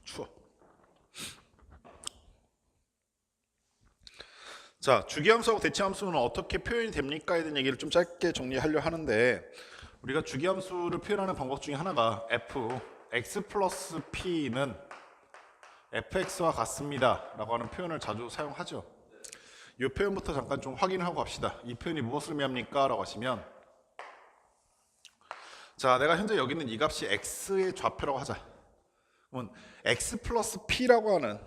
추워. 자, 주기함수하고 대칭함수는 어떻게 표현이 됩니까에 대한 얘기를 좀 짧게 정리하려 하는데, 우리가 주기함수를 표현하는 방법 중에 하나가 x 플러스 p는 fx와 같습니다 라고 하는 표현을 자주 사용하죠. 이 표현부터 잠깐 좀 확인을 하고 갑시다. 이 표현이 무엇을 의미합니까? 라고 하시면, 자, 내가 현재 여기 있는 이 값이 x의 좌표라고 하자. 그러면 x 플러스 p라고 하는,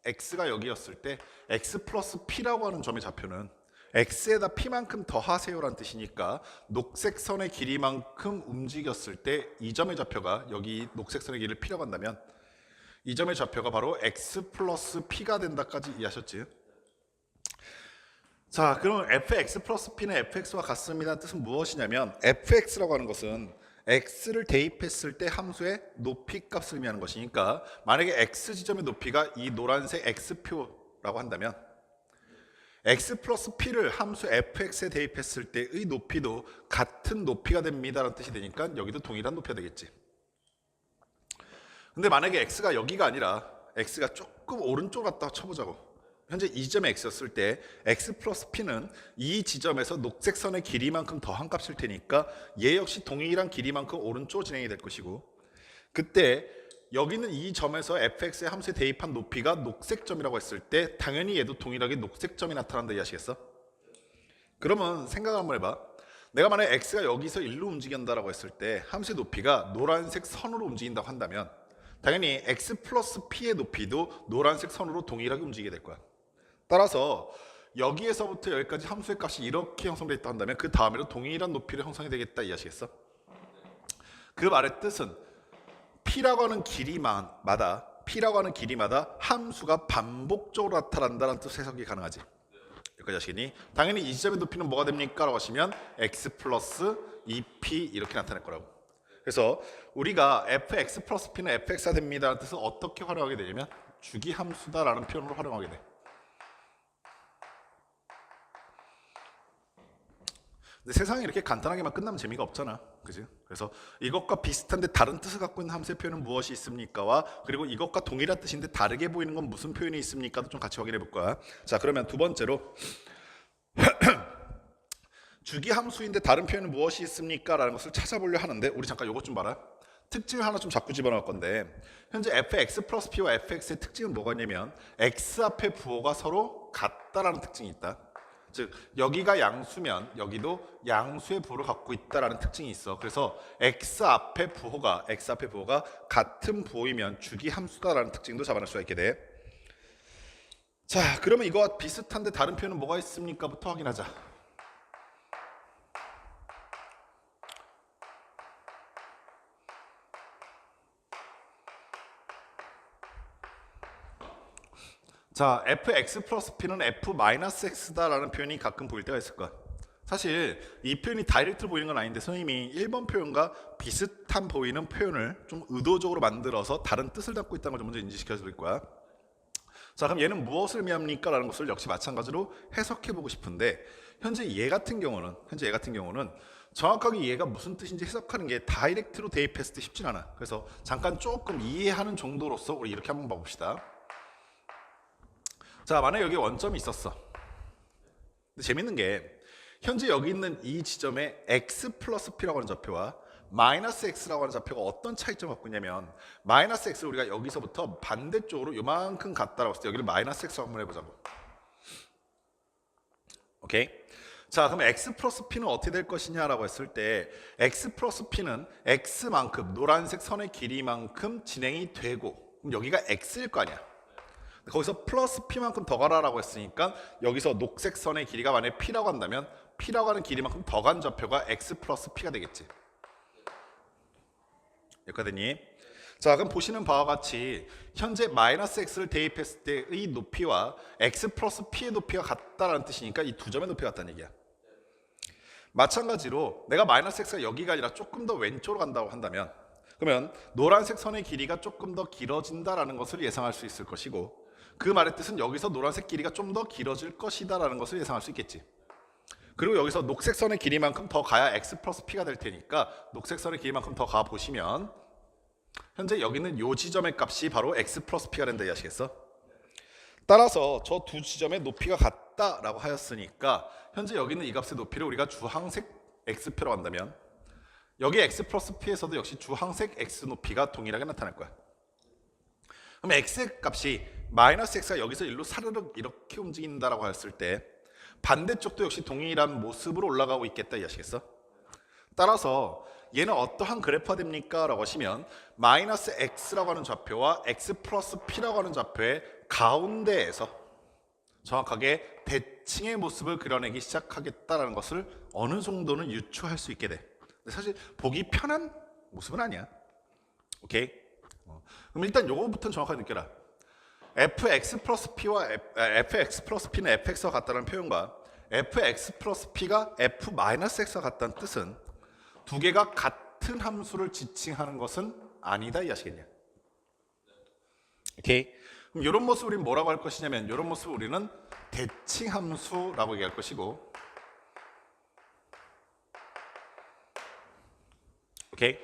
x가 여기였을 때 x 플러스 p라고 하는 점의 좌표는 x에다 p만큼 더하세요라는 뜻이니까 녹색 선의 길이만큼 움직였을 때 이 점의 좌표가, 여기 녹색 선의 길이를 p라고 한다면 이 점의 좌표가 바로 x 플러스 p가 된다까지 이해하셨지? 자, 그럼 fx 플러스 p는 fx와 같습니다는 뜻은 무엇이냐면, fx라고 하는 것은 x를 대입했을 때 함수의 높이 값을 의미하는 것이니까, 만약에 x 지점의 높이가 이 노란색 x표라고 한다면 x 플러스 p를 함수 fx에 대입했을 때의 높이도 같은 높이가 됩니다라는 뜻이 되니까 여기도 동일한 높이가 되겠지. 근데 만약에 x가 여기가 아니라 x가 조금 오른쪽으로 갔다 쳐보자고. 현재 이 지점에 x였을 때 x 플러스 p는 이 지점에서 녹색 선의 길이만큼 더한 값일 테니까 얘 역시 동일한 길이만큼 오른쪽으로 진행이 될 것이고, 그때 여기 있는 이 점에서 fx의 함수에 대입한 높이가 녹색 점이라고 했을 때 당연히 얘도 동일하게 녹색 점이 나타난다 이해하시겠어? 그러면 생각 한번 해봐. 내가 만약에 x가 여기서 일로 움직인다라고 했을 때 함수의 높이가 노란색 선으로 움직인다고 한다면 당연히 x 플러스 p의 높이도 노란색 선으로 동일하게 움직이게 될 거야. 따라서 여기에서부터 여기까지 함수의 값이 이렇게 형성되어 있다 한다면 그 다음에도 동일한 높이를 형성이 되겠다 이해하시겠어? 그 말의 뜻은 p라고 하는 길이마다 함수가 반복적으로 나타난다는 뜻 해석이 가능하지. 여기까지 하시겠니? 당연히 이 지점의 높이는 뭐가 됩니까? 라고 하시면 x 플러스 2p 이렇게 나타날 거라고. 그래서 우리가 fx 플러스 p는 fx가 됩니다 라는 뜻은 어떻게 활용하게 되냐면 주기함수다 라는 표현으로 활용하게 돼. 근데 세상이 이렇게 간단하게만 끝나면 재미가 없잖아, 그지? 그래서 이것과 비슷한데 다른 뜻을 갖고 있는 함수의 표현은 무엇이 있습니까와, 그리고 이것과 동일한 뜻인데 다르게 보이는 건 무슨 표현이 있습니까도 좀 같이 확인해 볼 거야. 자, 그러면 두 번째로 주기함수인데 다른 표현은 무엇이 있습니까? 라는 것을 찾아보려 하는데, 우리 잠깐 이것 좀 봐라. 특징을 하나 좀 자꾸 집어넣을 건데, 현재 fx 플러스 p와 fx의 특징은 뭐가 있냐면 x 앞에 부호가 서로 같다라는 특징이 있다. 즉 여기가 양수면 여기도 양수의 부호를 갖고 있다라는 특징이 있어. 그래서 x 앞에 부호가 같은 부호이면 주기함수다라는 특징도 잡아낼 수가 있게 돼. 자, 그러면 이거와 비슷한데 다른 표현은 뭐가 있습니까? 부터 확인하자. 자, fx 플러스 p는 f 마이너스 x다라는 표현이 가끔 보일 때가 있을 거야. 사실 이 표현이 다이렉트로 보이는 건 아닌데 선생님이 1번 표현과 비슷한 보이는 표현을 좀 의도적으로 만들어서 다른 뜻을 담고 있다는 걸 좀 먼저 인지시켜 드릴 거야. 자, 그럼 얘는 무엇을 의미합니까? 라는 것을 역시 마찬가지로 해석해 보고 싶은데, 현재 얘 같은 경우는 정확하게 얘가 무슨 뜻인지 해석하는 게 다이렉트로 대입했을 때 쉽진 않아. 그래서 잠깐 조금 이해하는 정도로서 우리 이렇게 한번 봐봅시다. 자, 만약에 여기 원점이 있었어. 근데 재밌는 게 현재 여기 있는 이 지점에 x 플러스 p라고 하는 좌표와 마이너스 x라고 하는 좌표가 어떤 차이점을 갖고 있냐면, 마이너스 x를 우리가 여기서부터 반대쪽으로 요만큼 갔다라고 했을 때 여기를 마이너스 x라고 한번 해보자고. 오케이? 자, 그럼 x 플러스 p는 어떻게 될 것이냐라고 했을 때 x 플러스 p는 x만큼, 노란색 선의 길이만큼 진행이 되고, 그럼 여기가 x일 거 아니야. 거기서 플러스 p만큼 더 가라라고 했으니까 여기서 녹색 선의 길이가 만약에 p라고 한다면 p라고 하는 길이만큼 더 간 좌표가 x 플러스 p가 되겠지. 여기까지 됐니? 자, 그럼 보시는 바와 같이 현재 마이너스 x를 대입했을 때의 높이와 x 플러스 p의 높이가 같다라는 뜻이니까 이 두 점의 높이가 같다는 얘기야. 마찬가지로 내가 마이너스 x가 여기가 아니라 조금 더 왼쪽으로 간다고 한다면, 그러면 노란색 선의 길이가 조금 더 길어진다라는 것을 예상할 수 있을 것이고, 그 말의 뜻은 여기서 노란색 길이가 좀 더 길어질 것이다 라는 것을 예상할 수 있겠지. 그리고 여기서 녹색 선의 길이만큼 더 가야 x 플러스 p가 될 테니까 녹색 선의 길이만큼 더 가보시면 현재 여기는 요 지점의 값이 바로 x 플러스 p가 된다 이해하시겠어? 따라서 저 두 지점의 높이가 같다라고 하였으니까 현재 여기는 이 값의 높이를 우리가 주황색 x표로 한다면 여기 x 플러스 p에서도 역시 주황색 x 높이가 동일하게 나타날 거야. 그럼 x 값이 마이너스 x가 여기서 일로 사르륵 이렇게 움직인다라고 했을 때 반대쪽도 역시 동일한 모습으로 올라가고 있겠다 이해하시겠어? 따라서 얘는 어떠한 그래프가 됩니까? 라고 하시면 마이너스 x라고 하는 좌표와 x 플러스 p라고 하는 좌표의 가운데에서 정확하게 대칭의 모습을 그려내기 시작하겠다라는 것을 어느 정도는 유추할 수 있게 돼. 근데 사실 보기 편한 모습은 아니야. 오케이? 그럼 일단 요거부터는 정확하게 느껴라. fx 플러스 p와 fx 플러스 p는 fx와 같다는 표현과 fx 플러스 p가 f 마이너스 x와 같다는 뜻은 두 개가 같은 함수를 지칭하는 것은 아니다 이해하시겠냐? 오케이. 그럼 이런 모습 우리는 뭐라고 할 것이냐면 이런 모습 우리는 대칭 함수라고 얘기할 것이고, 오케이.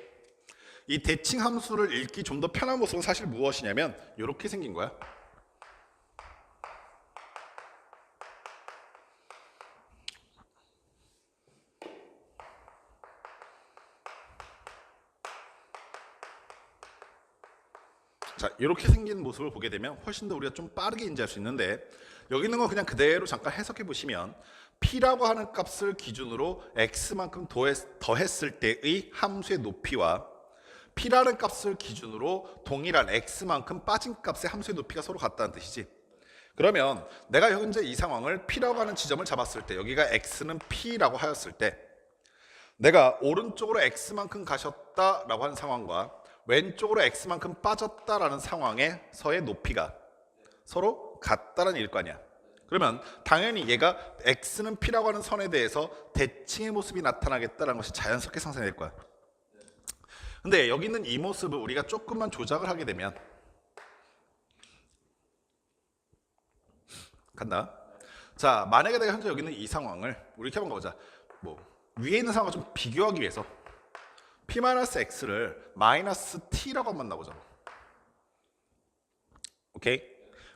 이 대칭 함수를 읽기 좀 더 편한 모습은 사실 무엇이냐면 이렇게 생긴 거야. 자, 이렇게 생긴 모습을 보게 되면 훨씬 더 우리가 좀 빠르게 인지할 수 있는데 여기 있는 거 그냥 그대로 잠깐 해석해 보시면 p라고 하는 값을 기준으로 x만큼 더했을 때의 함수의 높이와 p라는 값을 기준으로 동일한 x만큼 빠진 값의 함수의 높이가 서로 같다는 뜻이지. 그러면 내가 현재 이 상황을 p라고 하는 지점을 잡았을 때 여기가 x는 p라고 하였을 때 내가 오른쪽으로 x만큼 가셨다라고 하는 상황과 왼쪽으로 x만큼 빠졌다라는 상황에서의 높이가 서로 같다는 일 거 아니야. 그러면 당연히 얘가 x는 p라고 하는 선에 대해서 대칭의 모습이 나타나겠다는 것이 자연스럽게 상상될 거야. 근데 여기 있는 이 모습을 우리가 조금만 조작을 하게 되면 간다. 자, 만약에 내가 현재 여기 있는 이 상황을 우리 이렇게 한번 가보자. 뭐 위에 있는 상황과 좀 비교하기 위해서 p-x를 마이너스 t라고 한번 만나보자. 오케이?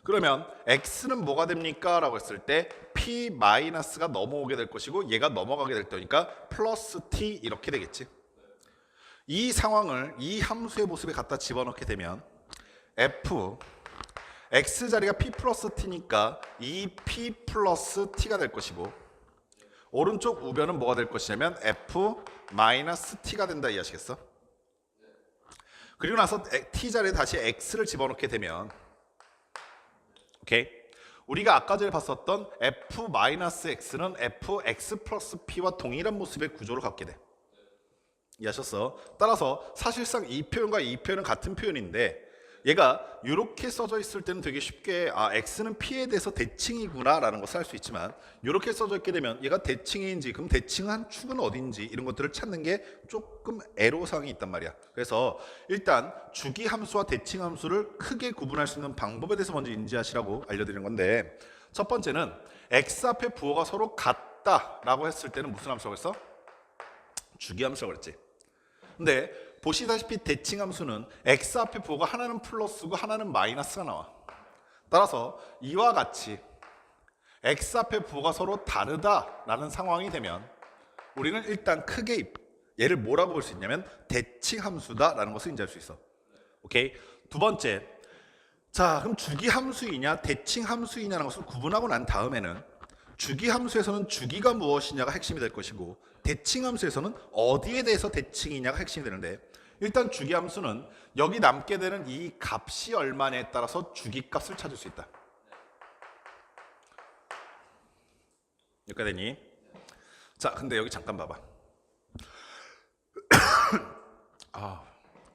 그러면 x는 뭐가 됩니까? 라고 했을 때 p-가 넘어오게 될 것이고 얘가 넘어가게 될 테니까 플러스 t 이렇게 되겠지. 이 상황을 이 함수의 모습에 갖다 집어넣게 되면 f x 자리가 p 플러스 t니까 이 p 플러스 t가 될 것이고 오른쪽 우변은 뭐가 될 것이냐면 f 마이너스 t가 된다 이해하시겠어? 그리고 나서 t 자리에 다시 x를 집어넣게 되면 오케이? 우리가 아까 전에 봤었던 f 마이너스 x는 f x 플러스 p와 동일한 모습의 구조를 갖게 돼. 이해하셨어? 따라서 사실상 이 표현과 이 표현은 같은 표현인데 얘가 이렇게 써져 있을 때는 되게 쉽게 x는 p에 대해서 대칭이구나 라는 것을 알 수 있지만 이렇게 써져 있게 되면 얘가 대칭인지 그럼 대칭한 축은 어딘지 이런 것들을 찾는 게 조금 애로사항이 있단 말이야. 그래서 일단 주기함수와 대칭함수를 크게 구분할 수 있는 방법에 대해서 먼저 인지하시라고 알려드리는 건데 첫 번째는 x 앞에 부호가 서로 같다라고 했을 때는 무슨 함수라고 했어? 주기함수라고 그랬지. 근데 보시다시피 대칭함수는 x 앞에 부호가 하나는 플러스고 하나는 마이너스가 나와. 따라서 이와 같이 x 앞에 부호가 서로 다르다라는 상황이 되면 우리는 일단 크게 얘를 뭐라고 볼 수 있냐면 대칭함수다라는 것을 인지할 수 있어. 오케이? 두 번째, 자 그럼 주기함수이냐 대칭함수이냐라는 것을 구분하고 난 다음에는 주기함수에서는 주기가 무엇이냐가 핵심이 될 것이고 대칭함수에서는 어디에 대해서 대칭이냐가 핵심이 되는데 일단 주기함수는 여기 남게 되는 이 값이 얼마냐에 따라서 주기값을 찾을 수 있다. 여기까지 되니? 자, 근데 여기 잠깐 봐봐.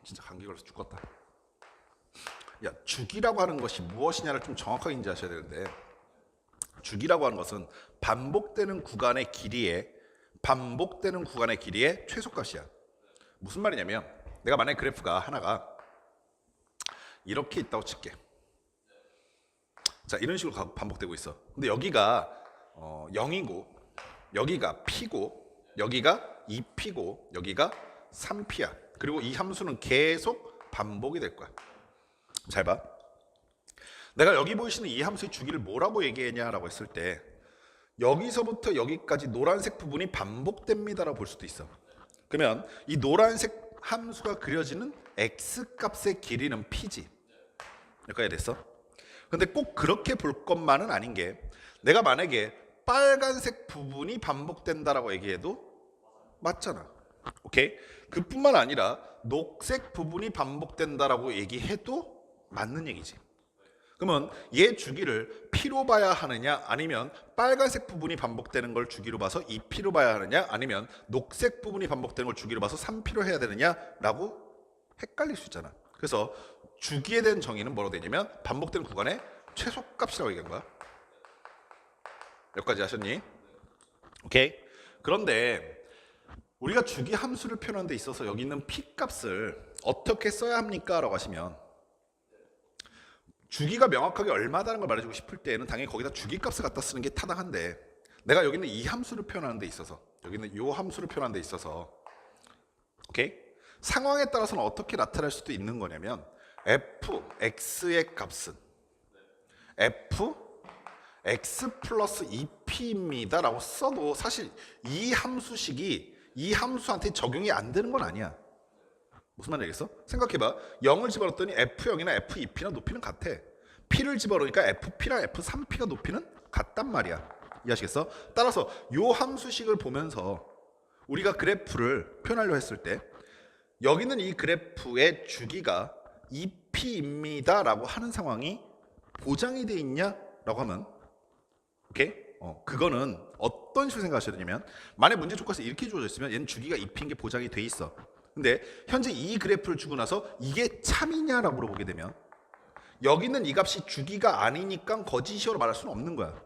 진짜 감기 걸려서 죽겠다. 야, 주기라고 하는 것이 무엇이냐를 좀 정확하게 인지하셔야 되는데 주기라고 하는 것은 반복되는 구간의 길이의 최소값이야. 무슨 말이냐면 내가 만약에 그래프가 하나가 이렇게 있다고 칠게. 자, 이런 식으로 반복되고 있어. 근데 여기가 0이고 여기가 p고 여기가 2p고 여기가 3p야. 그리고 이 함수는 계속 반복이 될 거야. 잘 봐. 내가 여기 보이시는 이 함수의 주기를 뭐라고 얘기했냐라고 했을 때 여기서부터 여기까지 노란색 부분이 반복됩니다라고 볼 수도 있어. 그러면 이 노란색 함수가 그려지는 x값의 길이는 p지. 여기까지 됐어? 근데 꼭 그렇게 볼 것만은 아닌 게 내가 만약에 빨간색 부분이 반복된다라고 얘기해도 맞잖아. 오케이? 그뿐만 아니라 녹색 부분이 반복된다라고 얘기해도 맞는 얘기지. 그러면 얘 주기를 P로 봐야 하느냐 아니면 빨간색 부분이 반복되는 걸 주기로 봐서 2P로 봐야 하느냐 아니면 녹색 부분이 반복되는 걸 주기로 봐서 3P로 해야 되느냐라고 헷갈릴 수 있잖아. 그래서 주기에 대한 정의는 뭐로 되냐면 반복되는 구간의 최소값이라고 얘기한 거야. 여기까지 하셨니? 오케이? 그런데 우리가 주기 함수를 표현하는 데 있어서 여기 있는 P값을 어떻게 써야 합니까? 라고 하시면 주기가 명확하게 얼마다는 걸 말해주고 싶을 때에는 당연히 거기다 주기값을 갖다 쓰는 게 타당한데 내가 여기 있는 이 함수를 표현하는 데 있어서 여기 있는 이 함수를 표현하는 데 있어서 오케이? 상황에 따라서는 어떻게 나타날 수도 있는 거냐면 fx의 값은 f x 플러스 2p입니다 라고 써도 사실 이 함수식이 이 함수한테 적용이 안 되는 건 아니야. 무슨 말인지 알겠어? 생각해봐. 0을 집어넣었더니 f0이나 f2p나 높이는 같아. p를 집어넣으니까 fp랑 f3p가 높이는 같단 말이야. 이해하시겠어? 따라서 이 함수식을 보면서 우리가 그래프를 표현하려 했을 때 여기는 이 그래프의 주기가 2p입니다 라고 하는 상황이 보장이 돼 있냐라고 하면 오케이? 그거는 어떤 식으로 생각하셔야 되냐면 만약 문제 조건에서 이렇게 주어져 있으면 얘는 주기가 2p인 게 보장이 돼 있어. 근데 현재 이 그래프를 주고 나서 이게 참이냐라고 물어보게 되면 여기는 이 값이 주기가 아니니까 거짓이라고 말할 수는 없는 거야.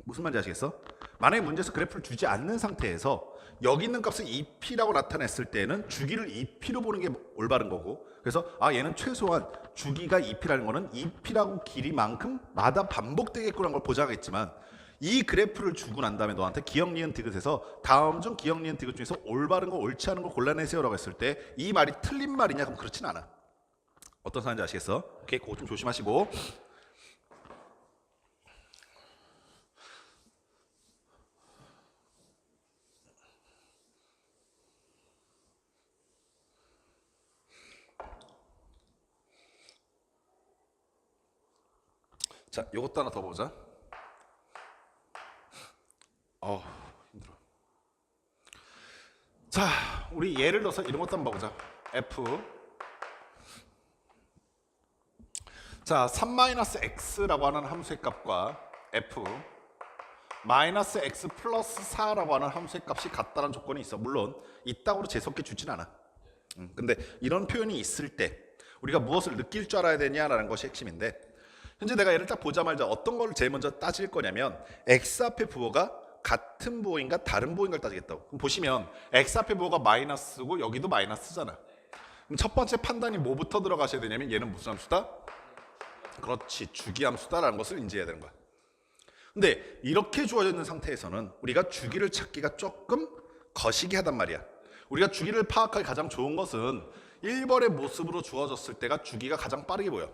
무슨 말인지 아시겠어? 만약에 문제에서 그래프를 주지 않는 상태에서 여기 있는 값을 2p라고 나타냈을 때는 주기를 2p로 보는 게 올바른 거고 그래서 얘는 최소한 주기가 2p라는 거는 2p라고 길이만큼 마다 반복되겠구나 걸 보장하겠지만 이 그래프를 주고 난 다음에 너한테 기억, 니은, 디귿에서 다음 중 기억, 니은, 디귿 중에서 올바른 거 옳지 않은 거 골라내세요라고 했을 때 이 말이 틀린 말이냐 그럼 그렇진 않아. 어떤 상황인지 아시겠어? 오케이, 그거 좀 조심하시고 자, 요것도 하나 더 보자. 힘들어. 자, 우리 예를 들어서 이런 것도 한번 봐보자. f 자, 3-x라고 하는 함수의 값과 f 마이너스 x 플러스 4라고 하는 함수의 값이 같다는 조건이 있어. 물론 이따구로 재수없게 주진 않아. 근데 이런 표현이 있을 때 우리가 무엇을 느낄 줄 알아야 되냐라는 것이 핵심인데 현재 내가 얘를 딱 보자마자 어떤 걸 제일 먼저 따질 거냐면 x 앞에 부호가 같은 부호인가 다른 부호인가를 따지겠다고. 그럼 보시면 x 앞에 부호가 마이너스고 여기도 마이너스잖아. 그럼 첫 번째 판단이 뭐부터 들어가셔야 되냐면 얘는 무슨 함수다? 그렇지, 주기함수다라는 것을 인지해야 되는 거야. 근데 이렇게 주어져 있는 상태에서는 우리가 주기를 찾기가 조금 거시기 하단 말이야. 우리가 주기를 파악하기 가장 좋은 것은 1번의 모습으로 주어졌을 때가 주기가 가장 빠르게 보여.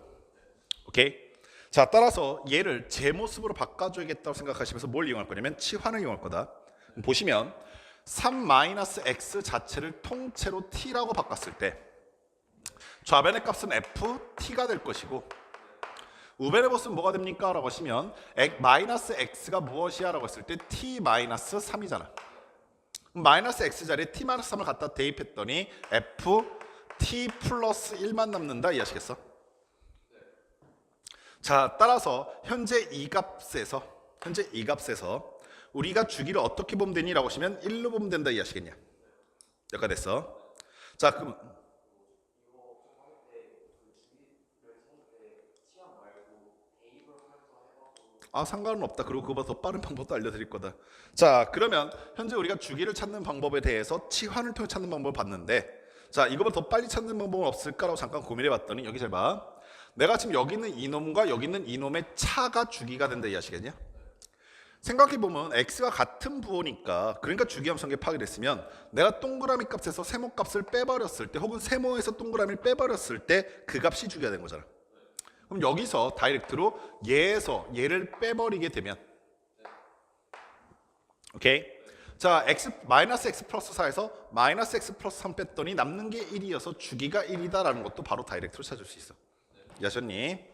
오케이? 자, 따라서 얘를 제 모습으로 바꿔줘야겠다고 생각하시면서 뭘 이용할 거냐면 치환을 이용할 거다. 보시면 3-x 자체를 통째로 t라고 바꿨을 때 좌변의 값은 ft가 될 것이고 우변의 모습은 뭐가 됩니까? 라고 하시면 마이너스 x가 무엇이야? 라고 했을 때 t-3이잖아. 마이너스 x 자리에 t-3을 갖다 대입했더니 ft 플러스 1만 남는다. 이해하시겠어? 자, 따라서 현재 이 값에서 우리가 주기를 어떻게 보면 되니? 라고 하시면 1로 보면 된다. 이해하시겠냐? 여기까지 됐어. 자, 그럼 상관은 없다. 그리고 그거보다 더 빠른 방법도 알려드릴 거다. 자, 그러면 현재 우리가 주기를 찾는 방법에 대해서 치환을 통해 찾는 방법을 봤는데 자, 이거보다 더 빨리 찾는 방법은 없을까라고 잠깐 고민해 봤더니 여기 잘 봐. 내가 지금 여기 있는 이놈과 여기 있는 이놈의 차가 주기가 된다. 이해하시겠냐? 생각해보면 x가 같은 부호니까, 그러니까 주기함수관계 파괴됐으면 내가 동그라미 값에서 세모 값을 빼버렸을 때, 혹은 세모에서 동그라미를 빼버렸을 때 그 값이 주기가 된 거잖아. 그럼 여기서 다이렉트로 얘에서 얘를 빼버리게 되면, 오케이? 자, 마이너스 x 플러스 4에서 마이너스 x 플러스 3 뺐더니 남는 게 1이어서 주기가 1이다라는 것도 바로 다이렉트로 찾을 수 있어. 이해하셨니?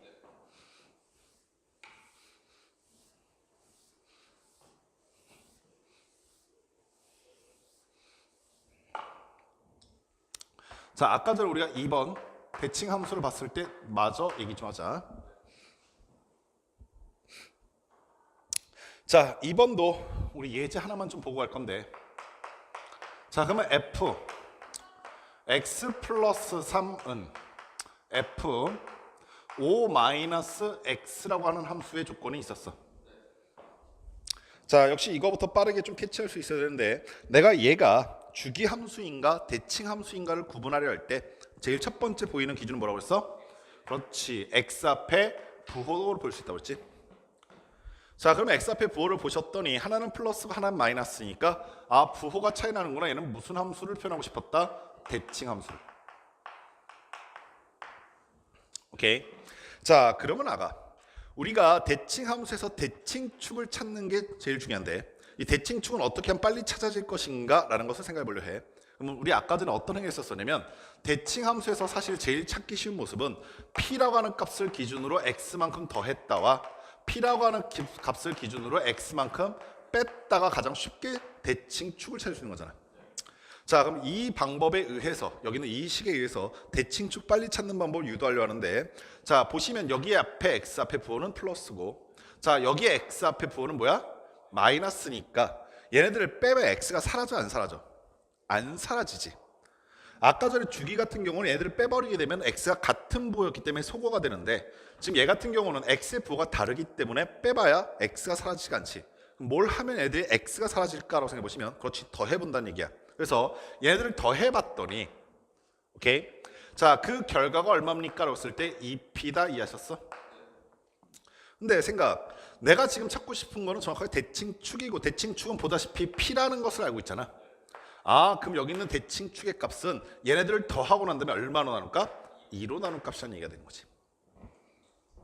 자, 아까 전에 우리가 2번 대칭 함수를 봤을 때 마저 얘기 좀 하자. 자, 2번도 우리 예제 하나만 좀 보고 갈 건데, 자, 그러면 f x 플러스 3은 f 5 마이너스 x라고 하는 함수의 조건이 있었어. 자, 역시 이거부터 빠르게 좀 캐치할 수 있어야 되는데, 내가 얘가 주기 함수인가 대칭 함수인가를 구분하려 할 때 제일 첫 번째 보이는 기준은 뭐라고 했어? 그렇지, x 앞에 부호로 볼 수 있다고 했지. 자, 그러면 x 앞에 부호를 보셨더니 하나는 플러스고 하나는 마이너스니까 아, 부호가 차이 나는구나. 얘는 무슨 함수를 표현하고 싶었다? 대칭 함수를. 오케이. 자, 그러면 아가 우리가 대칭 함수에서 대칭축을 찾는 게 제일 중요한데, 이 대칭축은 어떻게 하면 빨리 찾아질 것인가 라는 것을 생각해 보려 해. 그러면 우리 아까 전에 어떤 행위를 썼었냐면, 대칭 함수에서 사실 제일 찾기 쉬운 모습은 p라고 하는 값을 기준으로 x만큼 더했다와 p라고 하는 값을 기준으로 x만큼 뺐다가 가장 쉽게 대칭축을 찾을 수 있는 거잖아. 자, 그럼 이 방법에 의해서, 여기는 이 식에 의해서 대칭축 빨리 찾는 방법을 유도하려 하는데, 자, 보시면 여기 앞에 x 앞에 부호는 플러스고, 자, 여기에 x 앞에 부호는 뭐야? 마이너스니까 얘네들을 빼면 x가 사라져 안 사라져? 안 사라지지. 아까 전에 주기 같은 경우는 얘들을 빼버리게 되면 x가 같은 부호였기 때문에 소거가 되는데, 지금 얘 같은 경우는 x의 부호가 다르기 때문에 빼봐야 x가 사라지지가 않지. 그럼 뭘 하면 애들이 x가 사라질까라고 생각해 보시면, 그렇지, 더해본다는 얘기야. 그래서 얘네들을 더해봤더니, 오케이? 자, 그 결과가 얼마입니까? 라고 했을 때 2p다 이해하셨어? 근데 내가 지금 찾고 싶은 거는 정확하게 대칭축이고, 대칭축은 보다시피 p라는 것을 알고 있잖아. 아, 그럼 여기 있는 대칭축의 값은 얘네들을 더하고 난 다음에 얼마로 나눌까? 2로 나눌 값이라는 얘기가 되는 거지.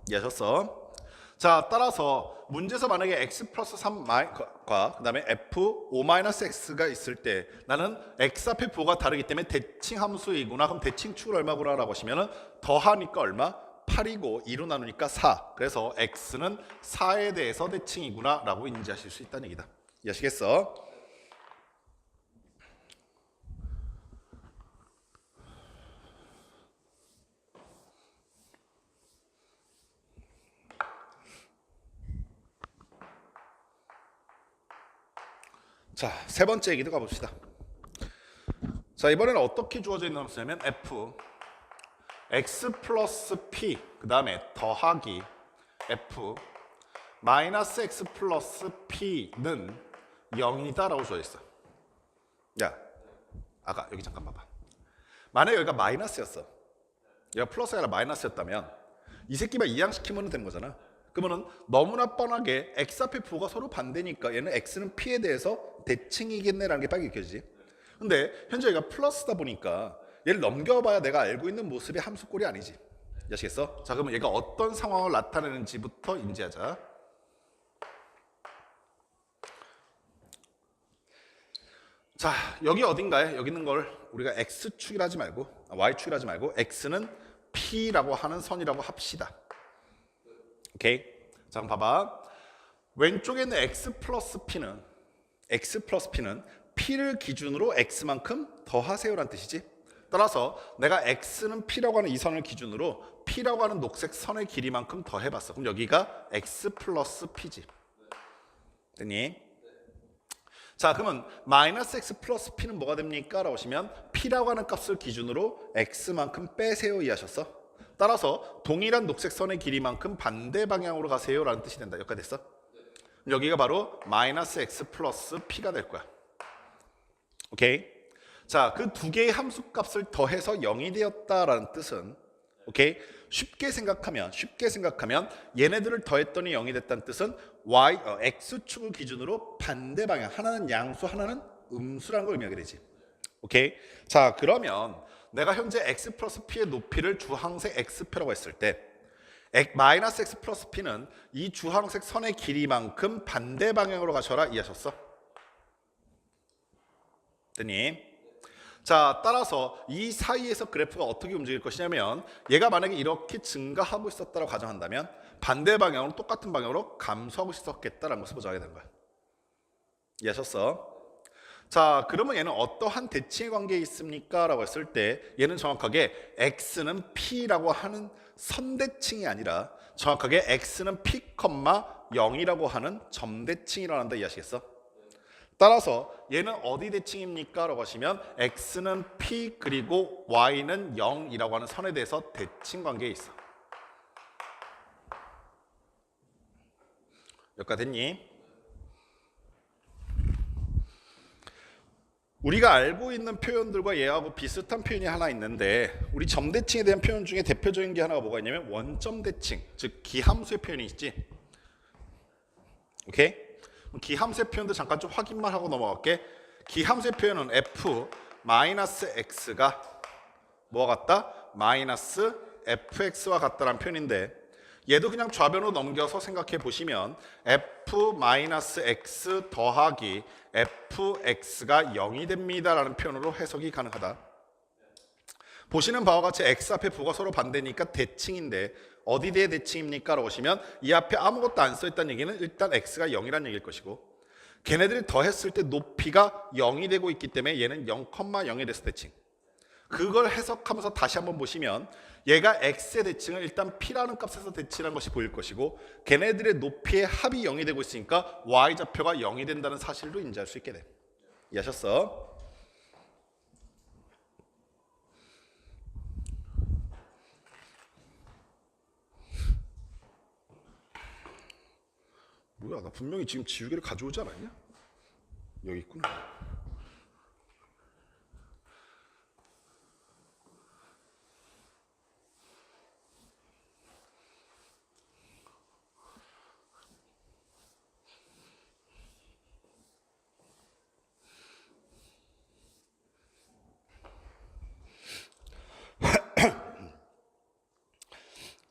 이해하셨어? 자, 따라서 문제에서 만약에 x 플러스 3과 그 다음에 f 5-x가 있을 때 나는 x 앞에 부호가 다르기 때문에 대칭 함수이구나. 그럼 대칭축을 얼마구나 라고 하시면은 더하니까 얼마? 8이고 2로 나누니까 4. 그래서 x는 4에 대해서 대칭이구나 라고 인지하실 수 있다는 얘기다. 이해하시겠어? 자, 세 번째 얘기도 가봅시다. 자, 이번에는 어떻게 주어져 있는 함수냐면 f x 플러스 p 그 다음에 더하기 f 마이너스 x 플러스 p는 0이다 라고 주어져 있어. 야, 아까 여기 잠깐 봐봐. 만약에 여기가 마이너스였어, 얘가 플러스가 아니라 마이너스였다면 이 새끼만 이항시키면 되는 거잖아. 그러면은 너무나 뻔하게 x 앞에 부호가 서로 반대니까 얘는 x는 p에 대해서 대칭이겠네라는 게 빨리 느껴지지. 근데 현재 얘가 플러스다 보니까 얘를 넘겨봐야 내가 알고 있는 모습의 함수꼴이 아니지. 아시겠어? 자, 그러면 얘가 어떤 상황을 나타내는지부터 인지하자. 자, 여기 어딘가에 여기 있는 걸 우리가 x축이라 하지 말고 y축이라 하지 말고 x는 p라고 하는 선이라고 합시다. 오케이? 자, 그럼 봐봐. 왼쪽에 있는 x 플러스 p는 p를 기준으로 x만큼 더하세요라는 뜻이지. 따라서 내가 x는 p라고 하는 이 선을 기준으로 p라고 하는 녹색 선의 길이만큼 더해봤어. 그럼 여기가 x 플러스 p지. 됐니? 자, 그러면 마이너스 x 플러스 p는 뭐가 됩니까? 라고 하시면 p라고 하는 값을 기준으로 x만큼 빼세요 이해하셨어? 따라서 동일한 녹색 선의 길이만큼 반대 방향으로 가세요 라는 뜻이 된다. 여기까지 됐어? 여기가 바로 마이너스 x 플러스 p가 될 거야. 오케이? 자, 그 두 개의 함수값을 더해서 0이 되었다라는 뜻은 오케이? 쉽게 생각하면 얘네들을 더했더니 0이 됐다는 뜻은 x축을 기준으로 반대 방향, 하나는 양수, 하나는 음수라는 걸 의미하게 되지. 오케이? 자, 그러면 내가 현재 x 플러스 p의 높이를 주황색 x표라고 했을 때 마이너스 x 플러스 p는 이 주황색 선의 길이만큼 반대 방향으로 가셔라 이해하셨어? 됐니? 자, 따라서 이 사이에서 그래프가 어떻게 움직일 것이냐면 얘가 만약에 이렇게 증가하고 있었다고 가정한다면 반대 방향으로 똑같은 방향으로 감소하고 있었겠다라는 것을 보장하게 되는 거야. 이해하셨어? 자, 그러면 얘는 어떠한 대칭의 관계에 있습니까? 라고 했을 때 얘는 정확하게 x는 p라고 하는 선대칭이 아니라 정확하게 x는 p, 0이라고 하는 점대칭이라고 한다 이해하시겠어? 따라서 얘는 어디 대칭입니까? 라고 하시면 x는 p 그리고 y는 0이라고 하는 선에 대해서 대칭 관계에 있어. 여기까지 됐니? 우리가 알고 있는 표현들과 얘하고 비슷한 표현이 하나 있는데 우리 점대칭에 대한 표현 중에 대표적인 게 하나가 뭐가 있냐면 원점 대칭, 즉 기함수의 표현이 있지. 오케이? 기함수의 표현도 잠깐 좀 확인만 하고 넘어갈게. 기함수의 표현은 f 마이너스 x가 뭐와 같다? 마이너스 fx와 같다라는 표현인데 얘도 그냥 좌변으로 넘겨서 생각해 보시면 f 마이너스 x 더하기 fx가 0이 됩니다 라는 표현으로 해석이 가능하다. 보시는 바와 같이 x 앞에 부가 서로 반대니까 대칭인데 어디 대의 대칭입니까? 라고 보시면 이 앞에 아무것도 안 써있다는 얘기는 일단 x가 0이라는 얘기일 것이고 걔네들이 더했을 때 높이가 0이 되고 있기 때문에 얘는 0,0이 돼서 대칭. 그걸 해석하면서 다시 한번 보시면 얘가 x의 대칭은 일단 p라는 값에서 대칭한 것이 보일 것이고 걔네들의 높이의 합이 0이 되고 있으니까 y좌표가 0이 된다는 사실도 인지할 수 있게 돼. 이해하셨어? 뭐야, 나 분명히 지금 지우개를 가져오지 않았냐? 여기 있구나.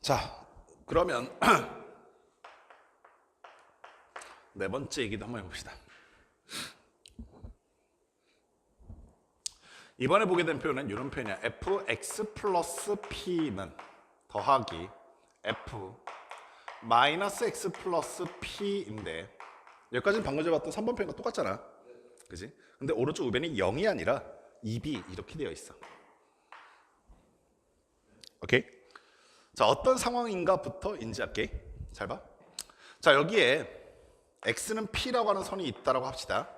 자, 그러면 네 번째 얘기도 한번 해봅시다. 이번에 보게 된 표현은 이런 표현이야. fx 플러스 p는 더하기 f 마이너스 x 플러스 p인데 여기까지는 방금 전에 봤던 3번 표현과 똑같잖아. 그지? 근데 오른쪽 우변이 0이 아니라 2b 이렇게 되어 있어. 오케이? 자, 어떤 상황인가부터 인지할게. 잘 봐. 자, 여기에 x는 p라고 하는 선이 있다라고 합시다.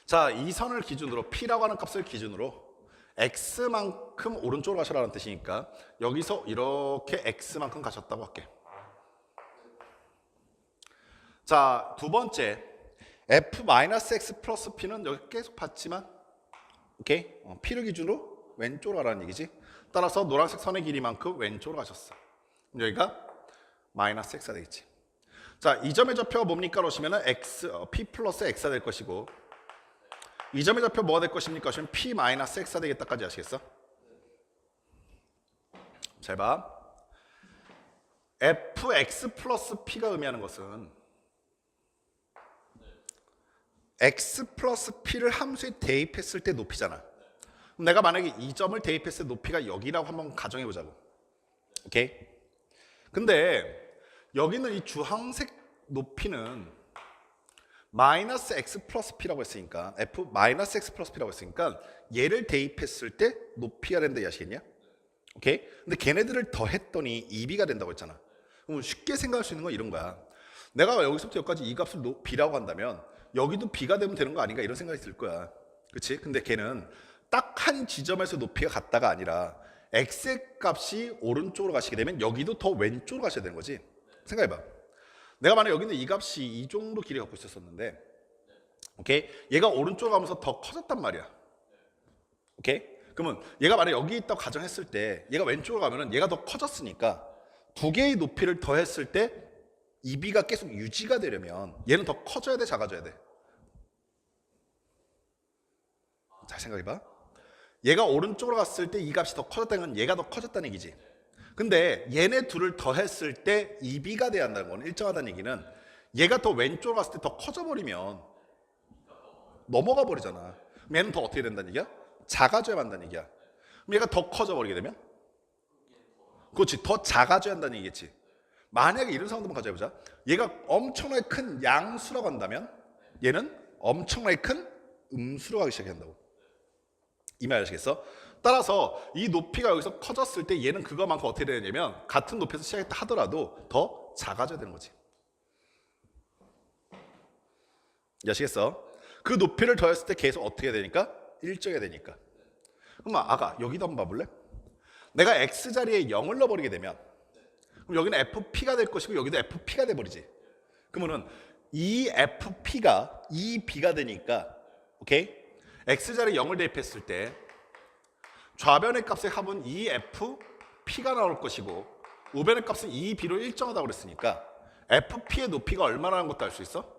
자, 이 선을 기준으로 p라고 하는 값을 기준으로 x만큼 오른쪽으로 가셔라는 뜻이니까 여기서 이렇게 x만큼 가셨다고 할게. 자, 두 번째 f-x 플러스 p는 여기 계속 봤지만 오케이? p를 기준으로 왼쪽으로 가라는 얘기지. 따라서 노란색 선의 길이만큼 왼쪽으로 가셨어. 여기가 마이너스 x가 되겠지. 자, 이 점의 좌표가 뭡니까? 그러시면 p 플러스 x가 될 것이고 이 점의 좌표 뭐가 될 것입니까? 그러시면 p 마이너스 x가 되겠다까지 아시겠어? 잘 봐. fx 플러스 p가 의미하는 것은 x 플러스 p를 함수에 대입했을 때 높이잖아. 그럼 내가 만약에 이 점을 대입했을 때 높이가 여기라고 한번 가정해 보자고. 오케이? 근데 여기는 이 주황색 높이는 마이너스 x 플러스 p라고 했으니까 f 마이너스 x 플러스 p라고 했으니까 얘를 대입했을 때 높이가 된다 아시겠냐? 오케이? 근데 걔네들을 더했더니 2b가 된다고 했잖아. 그럼 쉽게 생각할 수 있는 건 이런 거야. 내가 여기서부터 여기까지 이 값을 b라고 한다면 여기도 b가 되면 되는 거 아닌가 이런 생각이 들 거야. 그렇지? 근데 걔는 딱 한 지점에서 높이가 같다가 아니라 x의 값이 오른쪽으로 가시게 되면 여기도 더 왼쪽으로 가셔야 되는 거지. 생각해봐. 내가 만약 여기는 이 값이 이 정도 길이 갖고 있었는데 오케이? 얘가 오른쪽으로 가면서 더 커졌단 말이야. 오케이? 그러면 얘가 만약 여기 있다고 가정했을 때 얘가 왼쪽으로 가면은 얘가 더 커졌으니까 두 개의 높이를 더했을 때 이 B가 계속 유지가 되려면 얘는 더 커져야 돼, 작아져야 돼? 잘 생각해봐. 얘가 오른쪽으로 갔을 때 이 값이 더 커졌다는 건 얘가 더 커졌다는 얘기지. 근데 얘네 둘을 더했을 때 2B가 돼야 한다는 건 일정하다는 얘기는 얘가 더 왼쪽으로 갔을 때 더 커져버리면 넘어가 버리잖아. 그럼 얘는 더 어떻게 된다는 얘기야? 작아져야 한다는 얘기야. 그럼 얘가 더 커져버리게 되면? 그렇지, 더 작아져야 한다는 얘기겠지. 만약에 이런 상황도 한번 가져보자. 얘가 엄청나게 큰 양수라고 한다면 얘는 엄청나게 큰 음수로 가기 시작한다고. 이 말 아시겠어? 따라서 이 높이가 여기서 커졌을 때 얘는 그거만큼 어떻게 되냐면 같은 높이에서 시작했다 하더라도 더 작아져야 되는 거지. 아시겠어? 그 높이를 더했을 때 계속 어떻게 되니까? 일정해야 되니까. 그럼 아가 여기도 한번 봐볼래? 내가 X자리에 0을 넣어버리게 되면 그럼 여기는 FP가 될 것이고 여기도 FP가 돼버리지. 그러면은 이 FP가 이 B가 되니까 오케이? X자리에 0을 대입했을 때 좌변의 값의 합은 2FP가 나올 것이고 우변의 값은 2B로 일정하다고 그랬으니까 FP의 높이가 얼마라는 것도 알 수 있어?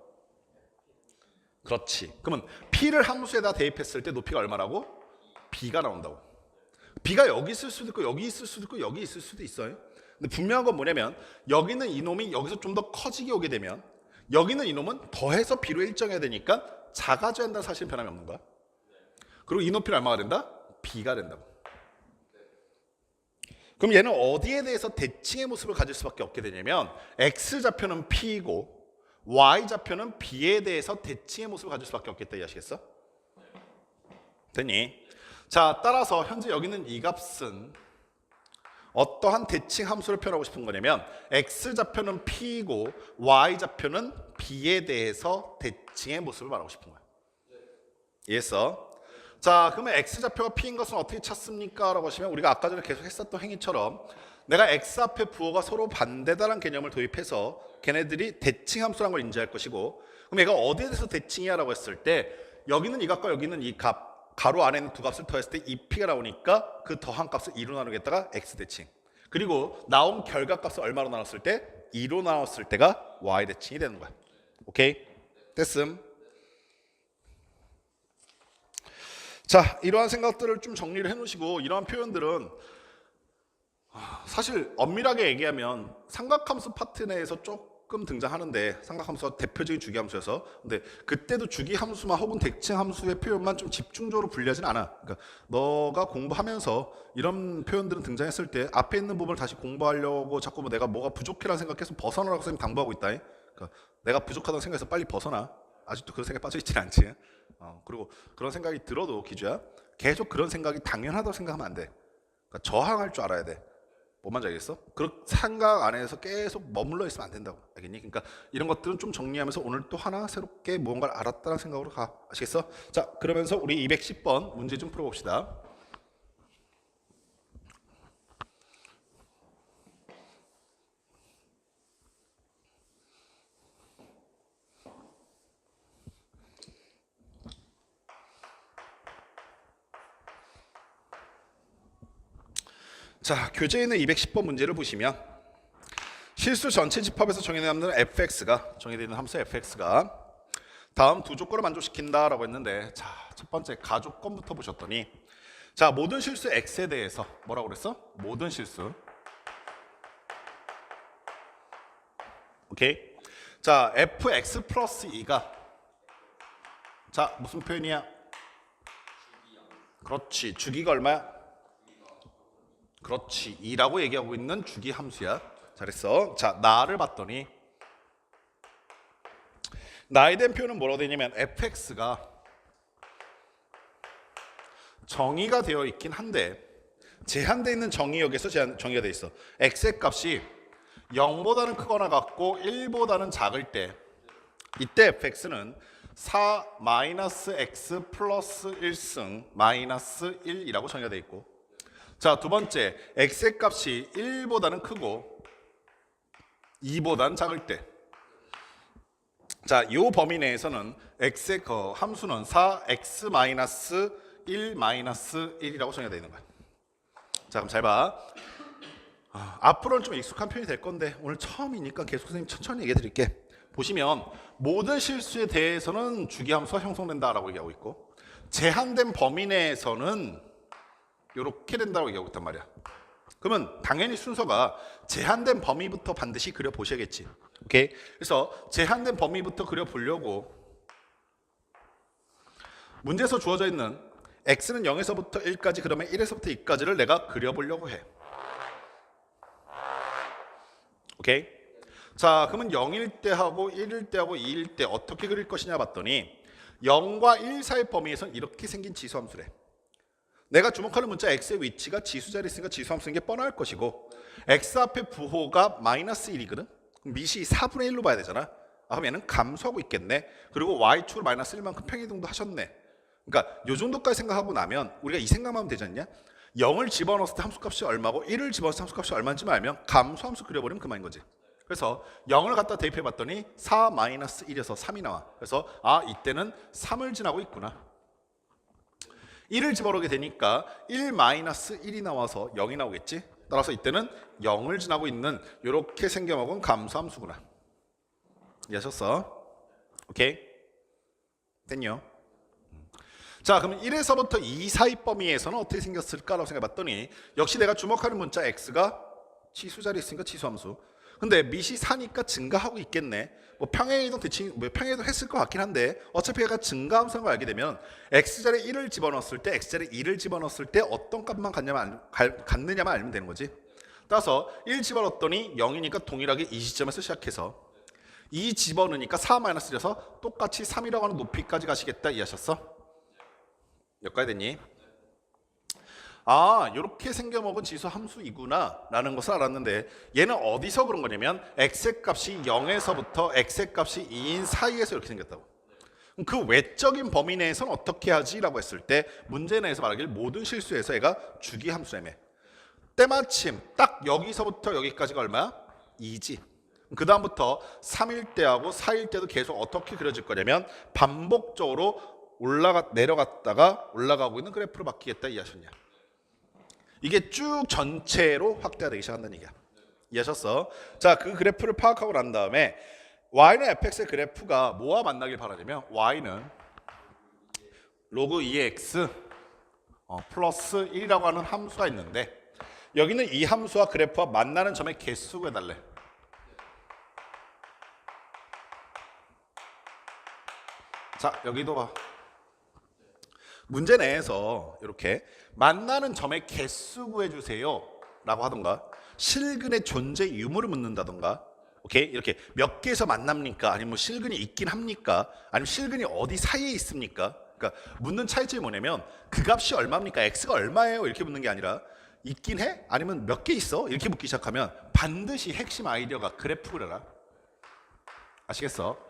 그렇지. 그러면 P를 함수에다 대입했을 때 높이가 얼마라고? B가 나온다고. B가 여기 있을 수도 있고 여기 있을 수도 있고 여기 있을 수도 있어요. 근데 분명한 건 뭐냐면 여기는 이놈이 여기서 좀 더 커지게 오게 되면 여기는 이놈은 더해서 B로 일정해야 되니까 작아져야 한다는 사실은 변함이 없는 거야. 그리고 이 높이는 얼마가 된다? B가 된다고. 그럼 얘는 어디에 대해서 대칭의 모습을 가질 수밖에 없게 되냐면 X좌표는 P이고 Y좌표는 B에 대해서 대칭의 모습을 가질 수밖에 없겠다. 이해하시겠어? 됐니? 자, 따라서 현재 여기 있는 이 값은 어떠한 대칭 함수를 표현하고 싶은 거냐면 X좌표는 P이고 Y좌표는 B에 대해서 대칭의 모습을 말하고 싶은 거야. 이해했어? 자, 그러면 X좌표가 P인 것은 어떻게 찾습니까? 라고 하시면 우리가 아까 전에 계속 했었던 행위처럼 내가 X 앞에 부호가 서로 반대다라는 개념을 도입해서 걔네들이 대칭 함수라는 걸 인지할 것이고 그럼 얘가 어디에 대해서 대칭이야? 라고 했을 때 여기는 이 값과 여기는 이 값 가로 안에 있는 두 값을 더했을 때 2P가 나오니까 그 더한 값을 2로 나누겠다가 X 대칭 그리고 나온 결과값을 얼마로 나눴을 때 2로 나눴을 때가 Y 대칭이 되는 거야. 오케이? 됐음? 자, 이러한 생각들을 좀 정리를 해놓으시고 이러한 표현들은 사실 엄밀하게 얘기하면 삼각함수 파트 내에서 조금 등장하는데 삼각함수가 대표적인 주기함수여서 근데 그때도 주기함수만 혹은 대칭함수의 표현만 좀 집중적으로 분리하진 않아. 그러니까 너가 공부하면서 이런 표현들은 등장했을 때 앞에 있는 부분을 다시 공부하려고 자꾸 뭐 내가 뭐가 부족해라는 생각해서 벗어나라고 선생님 당부하고 있다. 그러니까 내가 부족하다는 생각에서 빨리 벗어나. 아직도 그런 생각에 빠져 있지는 않지. 그리고 그런 생각이 들어도 기주야 계속 그런 생각이 당연하다고 생각하면 안 돼. 그러니까 저항할 줄 알아야 돼. 뭔 말인지 알겠어? 그런 생각 안에서 계속 머물러 있으면 안 된다고. 알겠니? 그러니까 이런 것들은 좀 정리하면서 오늘 또 하나 새롭게 무언가를 알았다는 생각으로 가. 아시겠어? 자, 그러면서 우리 210번 문제 좀 풀어봅시다. 자, 교재에 있는 210번 문제를 보시면 실수 전체 집합에서 정의되어 있는 fx가 정의되어 있는 함수 fx가 다음 두 조건을 만족시킨다라고 했는데 자, 첫 번째 가조건부터 보셨더니 자, 모든 실수 x에 대해서 뭐라고 그랬어? 모든 실수. 오케이? 자, fx 플러스 2가 자, 무슨 표현이야? 그렇지. 주기가 얼마야? 그렇지. 2라고 얘기하고 있는 주기 함수야. 잘했어. 자, 나를 봤더니 나에 대한 표현은 뭐라고 되냐면 fx가 정의가 되어 있긴 한데 제한되어 있는 정의역에서 정의가 되어 있어. x의 값이 0보다는 크거나 같고 1보다는 작을 때 이때 fx는 4-x 플러스 1승 마이너스 1이라고 정의가 되어 있고 자, 두 번째 x의 값이 1보다는 크고 2보다는 작을 때 자, 이 범위 내에서는 x의 함수는 4x 마이너스 1 마이너스 1이라고 정해져 있는 거야. 자, 그럼 잘 봐. 앞으로는 좀 익숙한 표현이 될 건데 오늘 처음이니까 계속 선생님 천천히 얘기해 드릴게. 보시면 모든 실수에 대해서는 주기함수가 형성된다라고 얘기하고 있고 제한된 범위 내에서는 이렇게 된다고 얘기하고 있단 말이야. 그러면 당연히 순서가 제한된 범위부터 반드시 그려보셔야겠지. 오케이? 그래서 제한된 범위부터 그려보려고 문제에서 주어져 있는 x는 0에서부터 1까지 그러면 1에서부터 2까지를 내가 그려보려고 해. 오케이? 자, 그러면 0일 때 하고 1일 때 하고 2일 때 어떻게 그릴 것이냐 봤더니 0과 1 사이 범위에서는 이렇게 생긴 지수함수래. 내가 주목하는 문자 x의 위치가 지수 자리에 있으니까 지수함수인 게 뻔할 것이고 x 앞에 부호가 마이너스 1이거든. 그럼 밑이 4분의 1로 봐야 되잖아. 그럼 얘는 감소하고 있겠네. 그리고 y축을 마이너스 1만큼 평이동도 하셨네. 그러니까 요 정도까지 생각하고 나면 우리가 이 생각만 하면 되지 않냐? 0을 집어넣었을 때 함수값이 얼마고 1을 집어넣었을 때 함수값이 얼마인지만 알면 감소함수 그려버리면 그만인 거지. 그래서 0을 갖다 대입해 봤더니 4 마이너스 1에서 3이 나와. 그래서 이때는 3을 지나고 있구나. 1을 집어넣게 되니까 1 마이너스 1이 나와서 0이 나오겠지. 따라서 이때는 0을 지나고 있는 이렇게 생겨먹은 감소함수구나. 이해하셨어? 오케이? 됐냐? 자, 그럼 1에서부터 2 사이 범위에서는 어떻게 생겼을까라고 생각해봤더니 역시 내가 주목하는 문자 x가 지수 자리에 있으니까 지수함수. 근데 밑이 4니까 증가하고 있겠네. 뭐 평행이동 대칭 평행이동 했을 것 같긴 한데 어차피 얘가 증가함수인 걸 알게 되면 x 자리에 1을 집어넣었을 때 x 자리에 2를 집어넣었을 때 어떤 값만 갖느냐만 알면 되는 거지. 따라서 1 집어넣었더니 0이니까 동일하게 이 시점에서 시작해서 2 집어넣으니까 4-1이라서 똑같이 3이라고 하는 높이까지 가시겠다. 이해하셨어? 여기까지 됐니? 이렇게 생겨먹은 지수 함수이구나 라는 것을 알았는데 얘는 어디서 그런 거냐면 x의 값이 0에서부터 x의 값이 2인 사이에서 이렇게 생겼다고. 그럼 그 외적인 범위 내에서는 어떻게 하지? 라고 했을 때 문제 내에서 말하길 모든 실수에서 얘가 주기 함수라며. 때마침 딱 여기서부터 여기까지가 얼마야? 2지. 그 다음부터 3일 때하고 4일 때도 계속 어떻게 그려질 거냐면 반복적으로 내려갔다가 올라가고 있는 그래프로 바뀌겠다. 이해하셨냐? 이게 쭉 전체로 확대가 되기 시작한다는 얘기야. 이해하셨어? 자, 그 그래프를 파악하고 난 다음에 y는 fx의 그래프가 뭐와 만나길 바라냐면 y는 로그 2x 플러스 1이라고 하는 함수가 있는데 여기는 이 함수와 그래프와 만나는 점의 개수 구해달래. 자, 여기도 봐. 문제 내에서 이렇게 만나는 점의 개수 구해주세요 라고 하던가 실근의 존재 유무를 묻는다던가 오케이? 이렇게 몇 개에서 만납니까? 아니면 뭐 실근이 있긴 합니까? 아니면 실근이 어디 사이에 있습니까? 그러니까 묻는 차이점이 뭐냐면 그 값이 얼마입니까? x가 얼마예요? 이렇게 묻는 게 아니라 있긴 해? 아니면 몇 개 있어? 이렇게 묻기 시작하면 반드시 핵심 아이디어가 그래프 그려라. 아시겠어?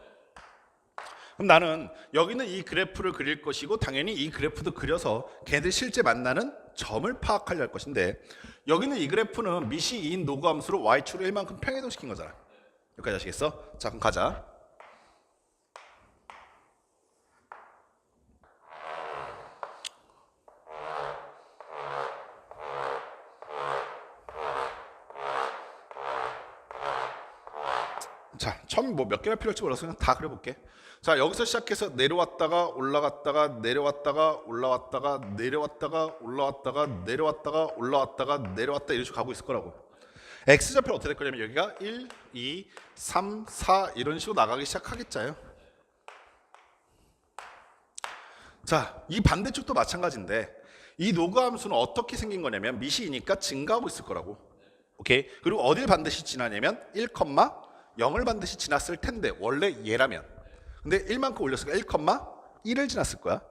그럼 나는 여기는 이 그래프를 그릴 것이고 당연히 이 그래프도 그려서 걔들 실제 만나는 점을 파악하려 할 것인데 여기는 이 그래프는 밑이 2인 노구함수로 y축을 1만큼 평이동시킨 거잖아. 여기까지 아시겠어? 자, 그럼 가자. 자, 처음 뭐 몇 개가 필요할지 몰라서 그냥 다 그려볼게. 자, 여기서 시작해서 내려왔다가 올라갔다가 내려왔다가 올라왔다가 내려왔다가 올라왔다가 내려왔다가 올라왔다가 내려왔다 이런 식으로 가고 있을 거라고. x좌표는 어떻게 될 거냐면 여기가 1, 2, 3, 4 이런 식으로 나가기 시작하겠자요. 자, 이 반대쪽도 마찬가지인데 이 노그 함수는 어떻게 생긴 거냐면 밑이니까 증가하고 있을 거라고. 오케이? 그리고 어딜 반드시 지나냐면 1,0을 반드시 지났을 텐데 원래 얘라면 근데 1만큼 올렸으니까 1,1을 지났을 거야.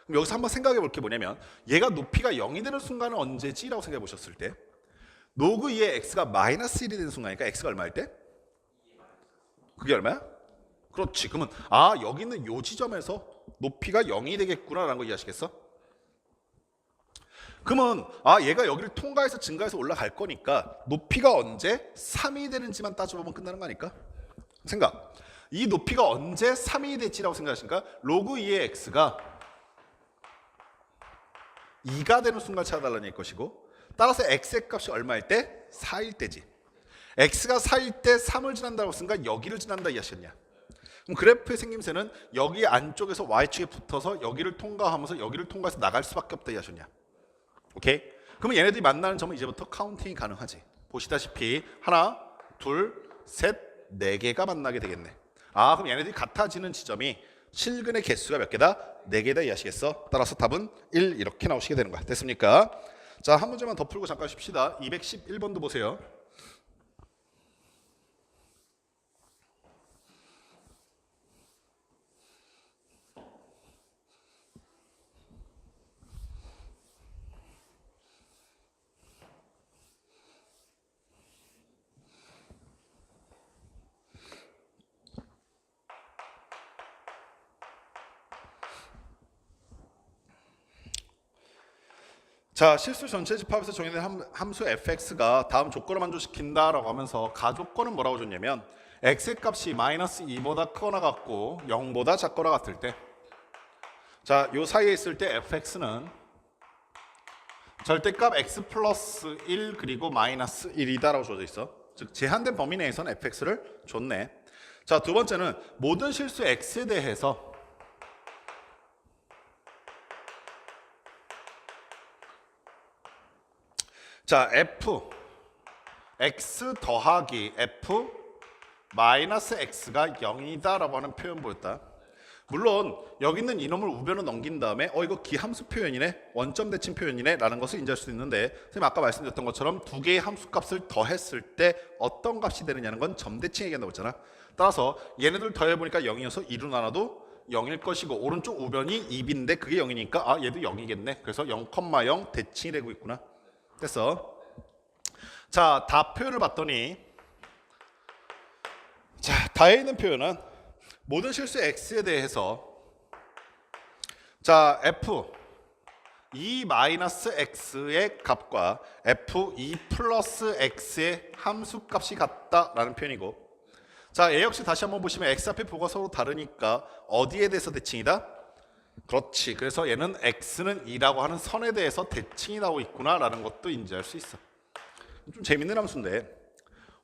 그럼 여기서 한번 생각해 볼 게 뭐냐면 얘가 높이가 0이 되는 순간은 언제지? 라고 생각해 보셨을 때 로그 2의 x가 마이너스 1이 되는 순간이니까 x가 얼마일 때? 그게 얼마야? 그렇지. 그러면 여기 있는 요 지점에서 높이가 0이 되겠구나 라는 거 이해하시겠어? 그러면 얘가 여기를 통과해서 증가해서 올라갈 거니까 높이가 언제 3이 되는지만 따져보면 끝나는 거 아닐까? 생각. 이 높이가 언제 3이 될지라고 생각하십니까? 로그 2의 x가 2가 되는 순간 찾아달라는 얘기일 것이고, 따라서 x의 값이 얼마일 때? 4일 때지. x가 4일 때 3을 지난다고 했으니까 여기를 지난다 이해하셨냐? 그럼 그래프의 생김새는 여기 안쪽에서 y축에 붙어서 여기를 통과하면서 여기를 통과해서 나갈 수밖에 없다 이해하셨냐? 오케이? 그러면 얘네들이 만나는 점은 이제부터 카운팅이 가능하지. 보시다시피 하나, 둘, 셋, 네 개가 만나게 되겠네. 아, 그럼 얘네들이 같아지는 지점이 실근의 개수가 몇 개다? 4개다 이해하시겠어? 따라서 답은 1 이렇게 나오시게 되는 거야. 됐습니까? 자, 한 문제만 더 풀고 잠깐 쉽시다. 211번도 보세요. 자, 실수 전체 집합에서 정의된 함수 fx가 다음 조건을 만족시킨다라고 하면서 가조건은 뭐라고 줬냐면 x의 값이 마이너스 2보다 크거나 같고 0보다 작거나 같을 때, 자, 요 사이에 있을 때 fx는 절대값 x 플러스 1 그리고 마이너스 1이다라고 주어져 있어. 즉 제한된 범위 내에서는 fx를 줬네. 자, 두 번째는 모든 실수 x에 대해서 자, f x 더하기 f 마이너스 x가 0이다라고 하는 표현 보였다. 물론 여기 있는 이놈을 우변으로 넘긴 다음에 이거 기함수 표현이네, 원점 대칭 표현이네 라는 것을 인지할 수 있는데, 선생님 아까 말씀드렸던 것처럼 두 개의 함수값을 더했을 때 어떤 값이 되느냐는 건 점대칭 얘기한다고 했잖아. 따라서 얘네들 더해보니까 0이어서 2로 나눠도 0일 것이고 오른쪽 우변이 2b인데 그게 0이니까 아, 얘도 0이겠네. 그래서 0,0 대칭이 되고 있구나. 됐어. 자, 다 표현을 봤더니, 자, 다에 있는 표현은 모든 실수 x에 대해서 자, f 2 마이너스 x의 값과 f 2 플러스 x의 함수값이 같다라는 표현이고, 자, 얘 역시 다시 한번 보시면 x 앞에 부호가 서로 다르니까 어디에 대해서 대칭이다? 그렇지. 그래서 얘는 x는 2라고 하는 선에 대해서 대칭이 나오고 있구나라는 것도 인지할 수 있어. 좀 재밌는 함수인데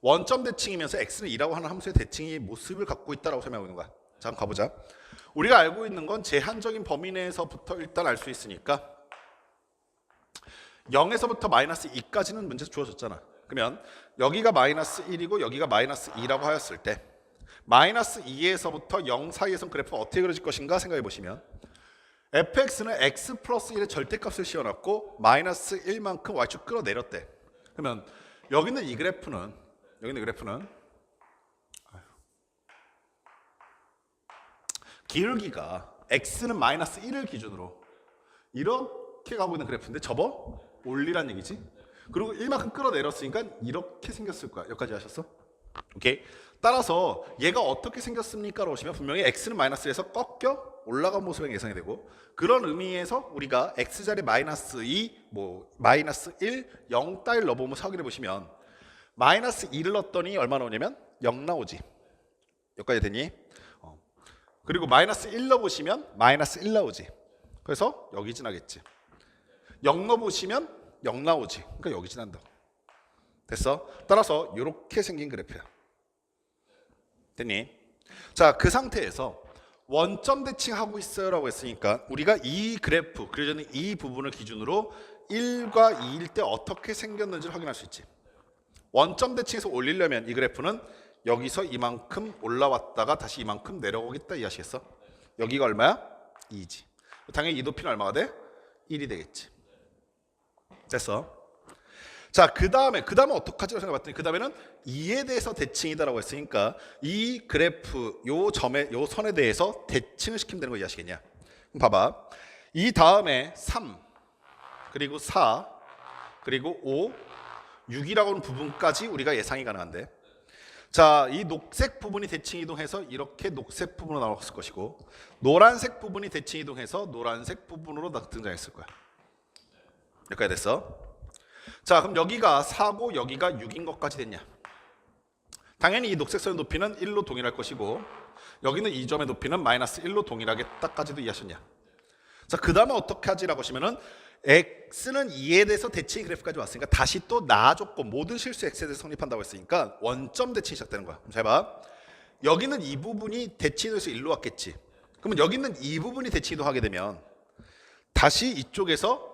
원점 대칭이면서 x는 2라고 하는 함수의 대칭이 모습을 갖고 있다라고 설명하고 있는 거야. 자, 한번 가보자. 우리가 알고 있는 건 제한적인 범위 내에서부터 일단 알 수 있으니까 0에서부터 마이너스 2까지는 문제에서 주어졌잖아. 그러면 여기가 마이너스 1이고 여기가 마이너스 2라고 하였을 때 마이너스 2에서부터 0 사이에선 그래프가 어떻게 그려질 것인가 생각해 보시면 fx는 x 플러스 1의 절대값을 씌워놨고 마이너스 1만큼 y축 끌어내렸대. 그러면 여기 있는 이 그래프는 기울기가 x는 마이너스 1을 기준으로 이렇게 가고 있는 그래프인데 접어 올리란 얘기지. 그리고 1만큼 끌어내렸으니까 이렇게 생겼을 거야. 여기까지 하셨어? 오케이. 따라서 얘가 어떻게 생겼습니까? 라고 하시면 분명히 x는 마이너스 1에서 꺾여 올라간 모습이 예상이 되고, 그런 의미에서 우리가 x자리 마이너스 2, 마이너스 1, 0 따위를 넣어보면서 확인해 보시면 마이너스 2를 넣었더니 얼마 나오냐면 0 나오지. 여기까지 되니? 그리고 마이너스 1 넣어보시면 마이너스 1 나오지. 그래서 여기 지나겠지. 0 넣어보시면 0 나오지. 그러니까 여기 지난다. 됐어? 따라서 이렇게 생긴 그래프야. 됐니? 자, 그 상태에서 원점 대칭하고 있어요 라고 했으니까 우리가 이 그래프 그려져 있는 이 부분을 기준으로 1과 2일 때 어떻게 생겼는지를 확인할 수 있지. 원점 대칭에서 올리려면 이 그래프는 여기서 이만큼 올라왔다가 다시 이만큼 내려오겠다 이해하시겠어? 여기가 얼마야? 2지. 당연히 이 높이는 얼마가 돼? 1이 되겠지. 됐어? 자, 그 다음에 어떡하지라고 생각해봤더니 그 다음에는 2에 대해서 대칭이다라고 했으니까 이 그래프 요 선에 대해서 대칭을 시키면 되는 거 이해하시겠냐? 그럼 봐봐. 이 다음에 3 그리고 4 그리고 5 6이라고 하는 부분까지 우리가 예상이 가능한데, 자, 이 녹색 부분이 대칭 이동해서 이렇게 녹색 부분으로 나왔을 것이고 노란색 부분이 대칭 이동해서 노란색 부분으로 등장했을 거야. 여기까지 됐어? 자, 그럼 여기가 4고 여기가 6인 것까지 됐냐? 당연히 이 녹색선의 높이는 1로 동일할 것이고 여기는 이 점의 높이는 마이너스 1로 동일하겠다까지도 이해하셨냐? 자, 그 다음에 어떻게 하지라고 하시면은 x는 2에 대해서 대칭 그래프까지 왔으니까 다시 또 나 조건 모든 실수 x에 대해서 성립한다고 했으니까 원점 대칭이 시작되는 거야. 잘 봐. 여기는 이 부분이 대칭에서 일로 왔겠지. 그러면 여기 있는 이 부분이 대칭 이동하게 되면 다시 이쪽에서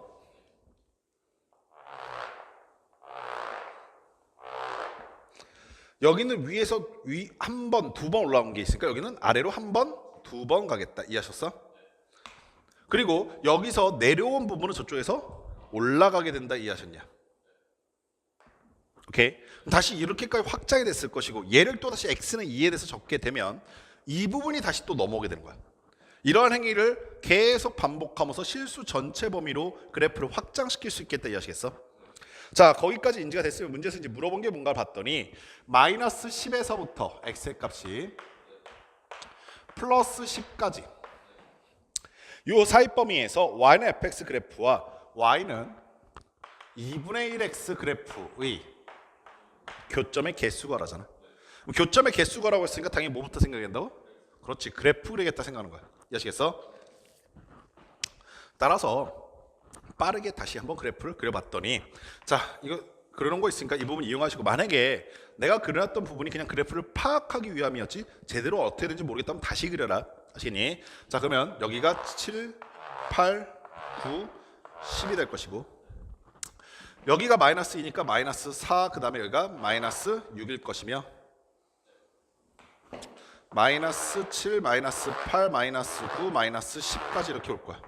여기는 위에서 위 한 번, 두 번 올라온 게 있으니까 여기는 아래로 한 번, 두 번 가겠다. 이해하셨어? 그리고 여기서 내려온 부분은 저쪽에서 올라가게 된다. 이해하셨냐? 오케이. 다시 이렇게까지 확장이 됐을 것이고 얘를 또 다시 x는 2에 대해서 적게 되면 이 부분이 다시 또 넘어오게 되는 거야. 이러한 행위를 계속 반복하면서 실수 전체 범위로 그래프를 확장시킬 수 있겠다. 이해하시겠어? 자, 거기까지 인지가 됐으면 문제에서 이제 물어본 게 뭔가 봤더니 마이너스 10에서부터 x의 값이 플러스 10까지 요 사이 범위에서 y는 fx 그래프와 y는 2분의 1x 그래프의 교점의 개수가라잖아. 교점의 개수가라고 했으니까 당연히 뭐부터 생각해야 된다고? 그렇지, 그래프 그리겠다 생각하는 거야. 이해하시겠어? 따라서 빠르게 다시 한번 그래프를 그려봤더니 자, 이거 그려놓은 거 있으니까 이 부분 이용하시고 만약에 내가 그려놨던 부분이 그냥 그래프를 파악하기 위함이었지 제대로 어떻게 되는지 모르겠다면 다시 그려라. 아시니? 자, 그러면 여기가 7, 8, 9, 10이 될 것이고 여기가 마이너스 2니까 마이너스 4, 그 다음에 여기가 마이너스 6일 것이며 마이너스 7, 마이너스 8, 마이너스 9, 마이너스 10까지 이렇게 올 거야.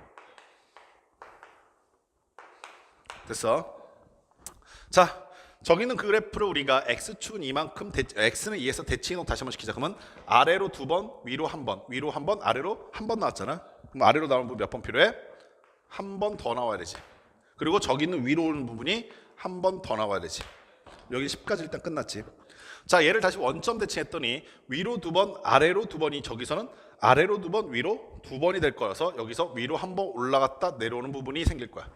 됐어? 자, 저기는 그 그래프를 우리가 x축은 이만큼, x는 2에서 대칭으로 다시 한번 시키자. 그러면 아래로 두 번, 위로 한 번, 위로 한 번, 아래로 한 번 나왔잖아. 그럼 아래로 나오는 부분 몇 번 필요해? 한 번 더 나와야 되지. 그리고 저기 있는 위로 오는 부분이 한 번 더 나와야 되지. 여기 10까지 일단 끝났지. 자, 얘를 다시 원점 대칭했더니 위로 두 번, 아래로 두 번이 저기서는 아래로 두 번, 위로 두 번이 될 거라서 여기서 위로 한 번 올라갔다 내려오는 부분이 생길 거야.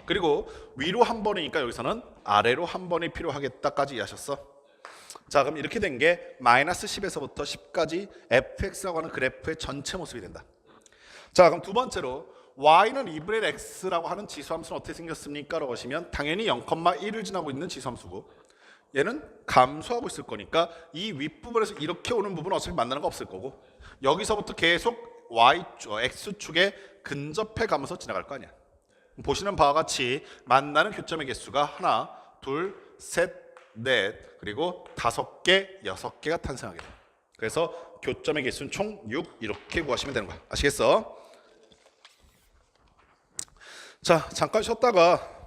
그리고 위로 한 번이니까 여기서는 아래로 한 번이 필요하겠다까지 이해하셨어? 자, 그럼 이렇게 된 게 마이너스 10에서부터 10까지 fx라고 하는 그래프의 전체 모습이 된다. 자, 그럼 두 번째로 y는 2분의 x라고 하는 지수함수는 어떻게 생겼습니까? 라고 하시면 당연히 0,1을 지나고 있는 지수함수고 얘는 감소하고 있을 거니까 이 윗부분에서 이렇게 오는 부분은 어차피 만나는 거 없을 거고 여기서부터 계속 x축에 근접해 가면서 지나갈 거 아니야. 보시는 바와 같이 만나는 교점의 개수가 하나, 둘, 셋, 넷, 그리고 5개, 6개가 탄생하게 돼. 그래서 교점의 개수는 총 6 이렇게 구하시면 되는 거야. 아시겠어? 자, 잠깐 쉬었다가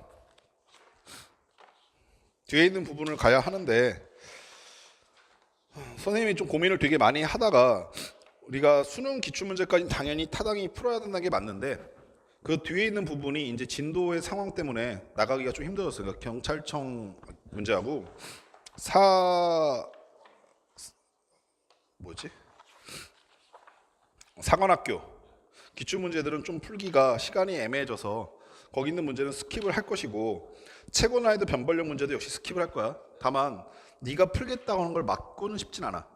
뒤에 있는 부분을 가야 하는데 선생님이 좀 고민을 되게 많이 하다가 우리가 수능 기출문제까지는 당연히 타당히 풀어야 된다는 게 맞는데 그 뒤에 있는 부분이 이제 진도의 상황 때문에 나가기가 좀 힘들었어요. 그러니까 경찰청 문제하고 사관학교 기출 문제들은 좀 풀기가 시간이 애매해져서 거기 있는 문제는 스킵을 할 것이고 최고 난이도 변별력 문제도 역시 스킵을 할 거야. 다만 네가 풀겠다고 하는 걸 막고는 싶진 않아.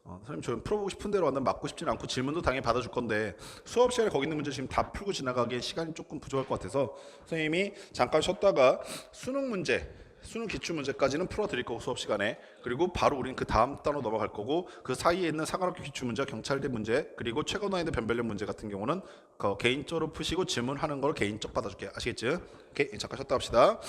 선생님 저 풀어보고 싶은 대로 완전 맞고 싶진 않고 질문도 당연히 받아줄 건데 수업 시간에 거기 있는 문제 지금 다 풀고 지나가기에 시간이 조금 부족할 것 같아서 선생님이 잠깐 쉬었다가 수능 문제, 수능 기출 문제까지는 풀어드릴 거고 수업 시간에 그리고 바로 우리는 그 다음 단로 넘어갈 거고 그 사이에 있는 사관학교 기출 문제, 경찰대 문제 그리고 최고 난이도 변별력 문제 같은 경우는 개인적으로 푸시고 질문하는 걸 개인적 받아줄게. 아시겠죠? 오케이, 잠깐 쉬었다 합시다.